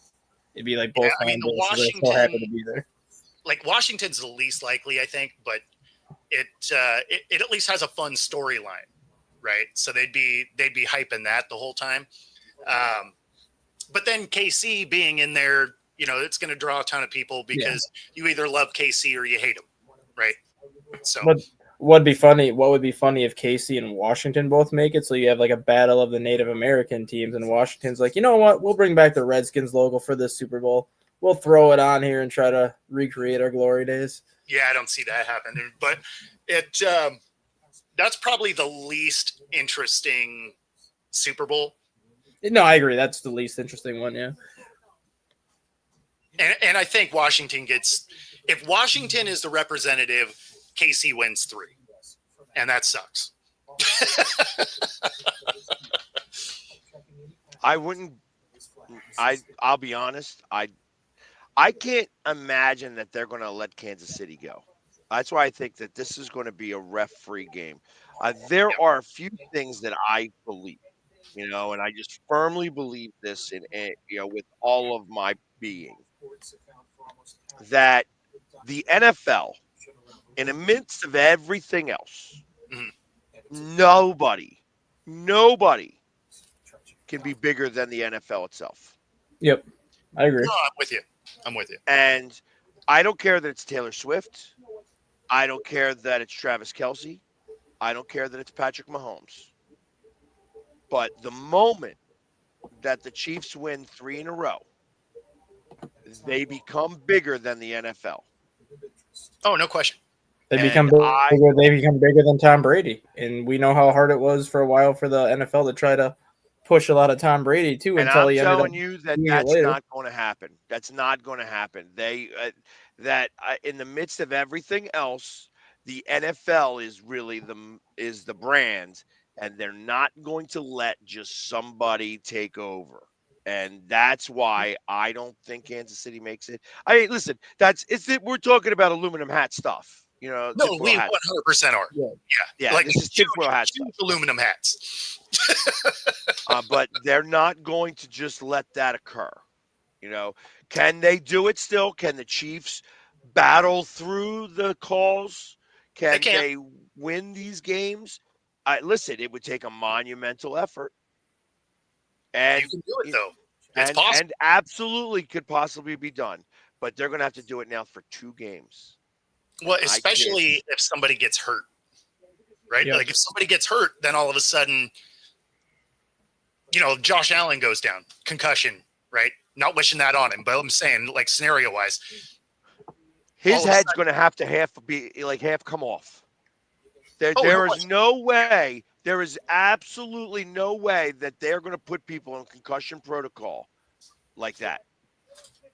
It'd be like both fan bases are so happy to be there. Like Washington's the least likely, I think, but it at least has a fun storyline, right? So they'd be hyping that the whole time. But then KC being in there, you know, it's going to draw a ton of people because you either love KC or you hate him, right? So what would be funny if KC and Washington both make it, so you have like a battle of the Native American teams, and Washington's like, you know what, we'll bring back the Redskins logo for this Super Bowl. We'll throw it on here and try to recreate our glory days. Yeah, I don't see that happening, but that's probably the least interesting Super Bowl. No, I agree. That's the least interesting one, yeah. And I think Washington if Washington is the representative, KC wins 3. And that sucks. I'll be honest. I can't imagine that they're going to let Kansas City go. That's why I think that this is going to be a ref-free game. There are a few things that I believe, you know, and I just firmly believe this with all of my being, that the NFL, in the midst of everything else, nobody can be bigger than the NFL itself. Yep, I agree. No, I'm with you. And I don't care that it's Taylor Swift. I don't care that it's Travis Kelce. I don't care that it's Patrick Mahomes. But the moment that the Chiefs win 3 in a row, they become bigger than the NFL. Oh, no question. They become bigger than Tom Brady. And we know how hard it was for a while for the NFL to try to push a lot of Tom Brady too, and until I'm he ended up telling you that that's not going to happen. That's not going to happen. They in the midst of everything else, the NFL is really the brand, and they're not going to let just somebody take over. And that's why I don't think Kansas City makes it. I mean, listen, we're talking about aluminum hat stuff. You know, no, we 100% are. Yeah. Like this is tinfoil hat stuff. Aluminum hats. But they're not going to just let that occur. You know, can they do it still? Can the Chiefs battle through the calls? Can they win these games? Listen, it would take a monumental effort. And you can do it, though. It's possible. And absolutely could possibly be done. But they're going to have to do it now for 2 games. Well, especially if somebody gets hurt, right? Yeah. Like if somebody gets hurt, then all of a sudden, you know, Josh Allen goes down, concussion, right? Not wishing that on him, but I'm saying, like, scenario-wise, his head's going to have come off. There is no way There is absolutely no way that they're going to put people on concussion protocol like that.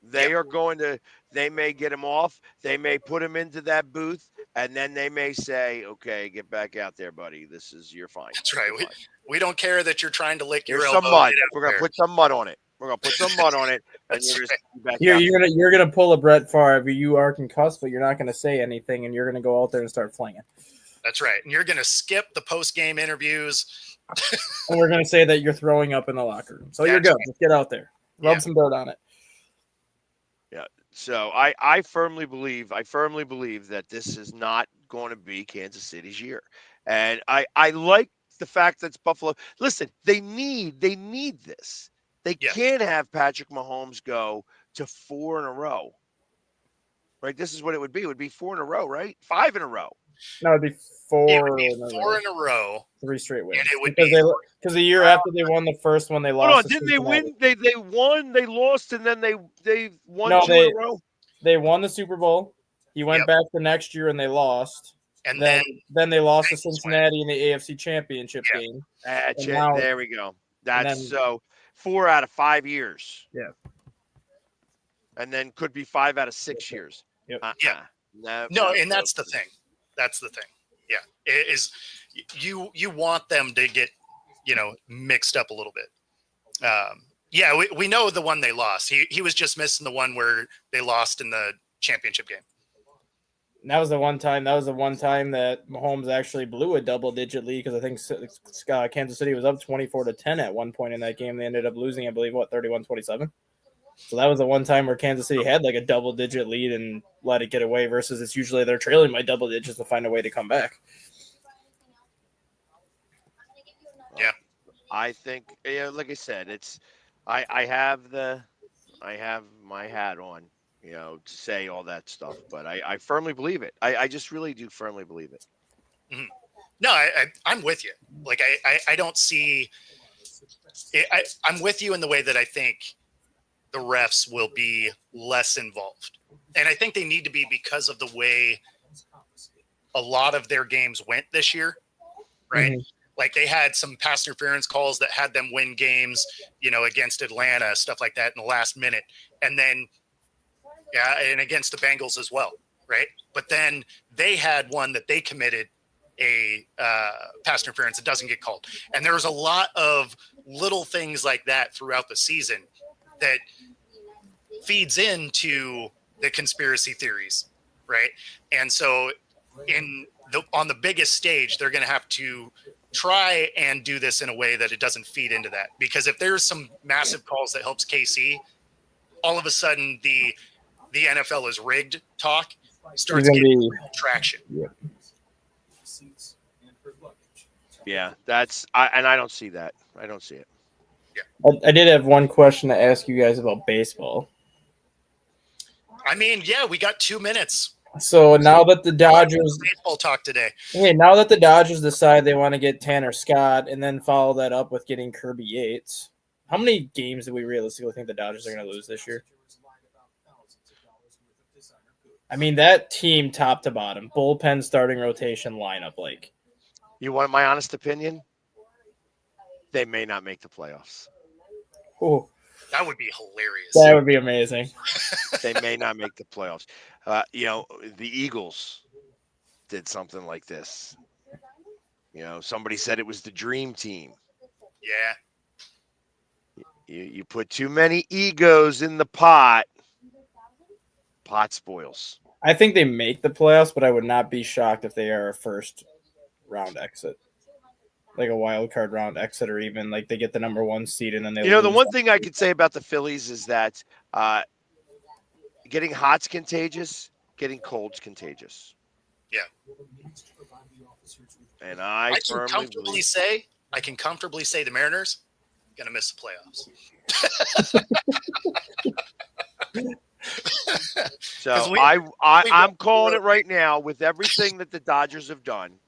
They are going to, they may get him off. They may put him into that booth, and then they may say, okay, get back out there, buddy. You're fine. That's right. You're fine. We don't care that you're trying to lick your Here's elbow. some mud. Get out We're going to there. put some mud on it. We're going to put some mud on it, and That's you're right. just back You're, out you're gonna you're gonna pull a Brett Favre. You are concussed, but you're not gonna say anything, and you're gonna go out there and start flinging. That's right. And you're going to skip the post-game interviews. And we're gonna say that you're throwing up in the locker room. So you're That's good. Just get out there. Rub Yeah. some dirt on it. So I firmly believe that this is not going to be Kansas City's year. And I like the fact that it's Buffalo. Listen, they need this. They Yeah. can't have Patrick Mahomes go to 4 in a row. Right? This is what it would be. It would be 4 in a row, right? 5 in a row. No, it'd be It four. would be in a 4 row. in a row. 3 straight wins. And it would because be because the year after they won the first one, they lost. Hold on, to didn't they Cincinnati. win? They won, they lost, and then they won No, 2 in a row. They won the Super Bowl. He went Yep. back the next year and they lost. And Then they lost to Bengals win. Cincinnati in the AFC Championship Yeah. game. That's And it. now- There we go. That's then- so 4 out of 5 years. Yeah. And then could be 5 out of 6 years. Yep. Yeah. No, and that's the thing. That's the thing. Yeah. It is you want them to get, mixed up a little bit. Yeah, we know the one they lost. He was just missing the one where they lost in the championship game. And that was the one time. That Mahomes actually blew a double-digit lead because I think Kansas City was up 24-10 at one point in that game. They ended up losing, I believe, 31-27. So that was the one time where Kansas City had like a double-digit lead and let it get away. Versus it's usually they're trailing by double digits to find a way to come back. Yeah. I think, like I said, it's I have my hat on, to say all that stuff, but I firmly believe it. I just really do firmly believe it. No, I'm with you. Like I don't see. I'm with you in the way that I think the refs will be less involved, and I think they need to be because of the way a lot of their games went this year, right? Mhm. Like they had some pass interference calls that had them win games, against Atlanta, stuff like that in the last minute, and then and against the Bengals as well, right? But then they had one that they committed a pass interference that doesn't get called. And there was a lot of little things like that throughout the season that feeds into the conspiracy theories, right? And so on the biggest stage, they're going to have to try and do this in a way that it doesn't feed into that. Because if there's some massive calls that helps KC, all of a sudden the NFL is rigged talk starts getting traction. Yeah, I don't see that. I don't see it. I did have one question to ask you guys about baseball. I mean, yeah, we got 2 minutes. So now that the Dodgers, Baseball talk today. now that the Dodgers decide they want to get Tanner Scott and then follow that up with getting Kirby Yates, how many games do we realistically think the Dodgers are going to lose this year? I mean, that team top to bottom, bullpen, starting rotation, lineup, like. You want my honest opinion? They may not make the playoffs. Oh, That would be hilarious. that would be amazing. They may not make the playoffs. The Eagles did something like this. Somebody said it was the dream team. Yeah. You put too many egos in the pot spoils. I think they make the playoffs, but I would not be shocked if they are a first round exit, like a wild card round exit, or even like they get the number 1 seed and then they. The lose. one thing I could say about the Phillies is that getting hot's contagious, getting cold's contagious. Yeah. And I can firmly comfortably believe. say the Mariners gonna miss the playoffs. So 'Cause I'm calling it right now with everything that the Dodgers have done.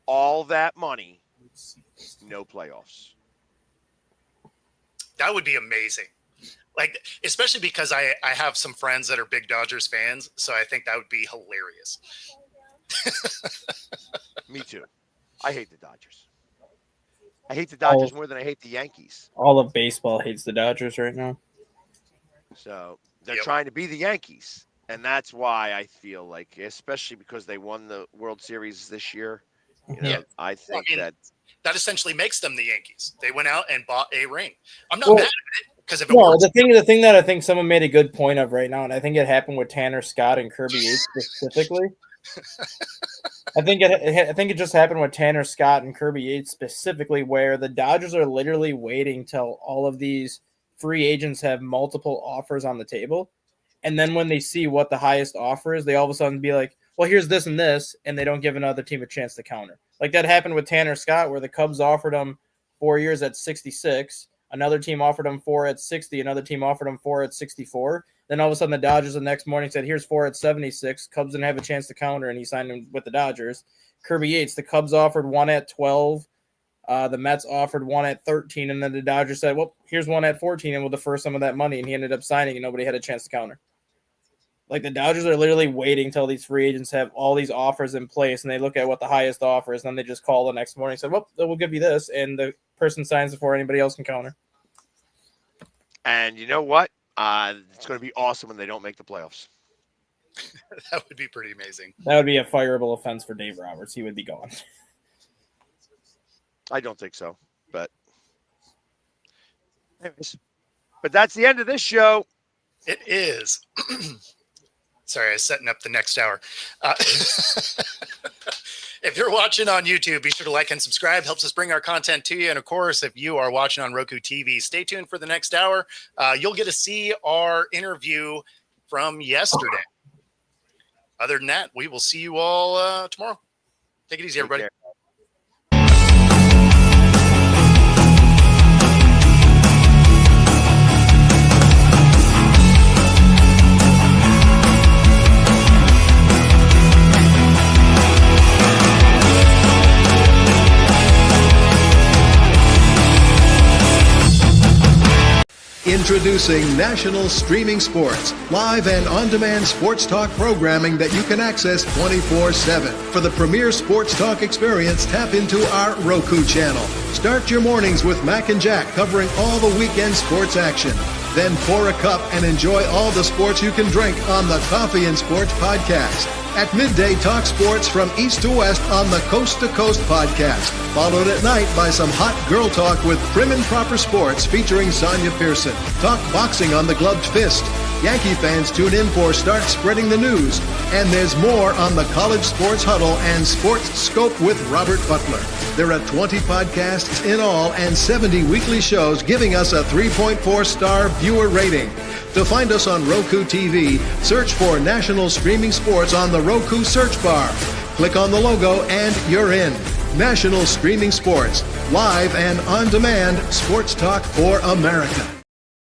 All that money, no playoffs. That would be amazing. Like, especially because I have some friends that are big Dodgers fans, so I think that would be hilarious. Me too. I hate the Dodgers. I hate the Dodgers more than I hate the Yankees. All of baseball hates the Dodgers right now. So they're Yep. trying to be the Yankees. And that's why I feel like, especially because they won the World Series this year, you know, Yeah. I think mean, that essentially makes them the Yankees. They went out and bought a ring. I'm not Well, mad at it because if it No, works, the thing that I think someone made a good point of right now, and I think it happened with Tanner Scott and Kirby Yates specifically. I think it just happened with Tanner Scott and Kirby Yates specifically, where the Dodgers are literally waiting till all of these free agents have multiple offers on the table, and then when they see what the highest offer is, they all of a sudden be like, "Well, here's this and this," and they don't give another team a chance to counter. Like that happened with Tanner Scott, where the Cubs offered him 4 years at 66. Another team offered him 4 at 60. Another team offered him 4 at 64. Then all of a sudden, the Dodgers the next morning said, "Here's 4 at 76." Cubs didn't have a chance to counter, and he signed him with the Dodgers. Kirby Yates, the Cubs offered 1 at 12. The Mets offered 1 at 13, and then the Dodgers said, "Well, here's 1 at 14," and we'll defer some of that money. And he ended up signing, and nobody had a chance to counter. Like the Dodgers are literally waiting till these free agents have all these offers in place, and they look at what the highest offer is, and then they just call the next morning and say, "Well, we'll give you this," and the person signs before anybody else can counter. And you know what? It's going to be awesome when they don't make the playoffs. that would be pretty amazing. That would be a fireable offense for Dave Roberts. He would be gone. I don't think so, but anyways. But that's the end of this show. It is. Sorry, I was setting up the next hour. If you're watching on YouTube, be sure to like and subscribe. Helps us bring our content to you. And of course, if you are watching on Roku TV, stay tuned for the next hour. You'll get to see our interview from yesterday. Other than that, we will see you all tomorrow. Take it easy, everybody. Take care. Introducing National Streaming Sports, live and on-demand sports talk programming that you can access 24/7. For the premier sports talk experience, tap into our Roku channel. Start your mornings with Mac and Jack covering all the weekend sports action. Then pour a cup and enjoy all the sports you can drink on the Coffee and Sports podcast. At midday, talk sports from east to west on the Coast to Coast podcast. Followed at night by some hot girl talk with Prim and Proper Sports featuring Sonia Pearson. Talk boxing on the Gloved Fist. Yankee fans tune in for Start Spreading the News. And there's more on the College Sports Huddle and Sports Scope with Robert Butler. There are 20 podcasts in all and 70 weekly shows giving us a 3.4-star viewer rating. To find us on Roku TV, search for National Streaming Sports on the Roku search bar. Click on the logo and you're in. National Streaming Sports, live and on-demand sports talk for America.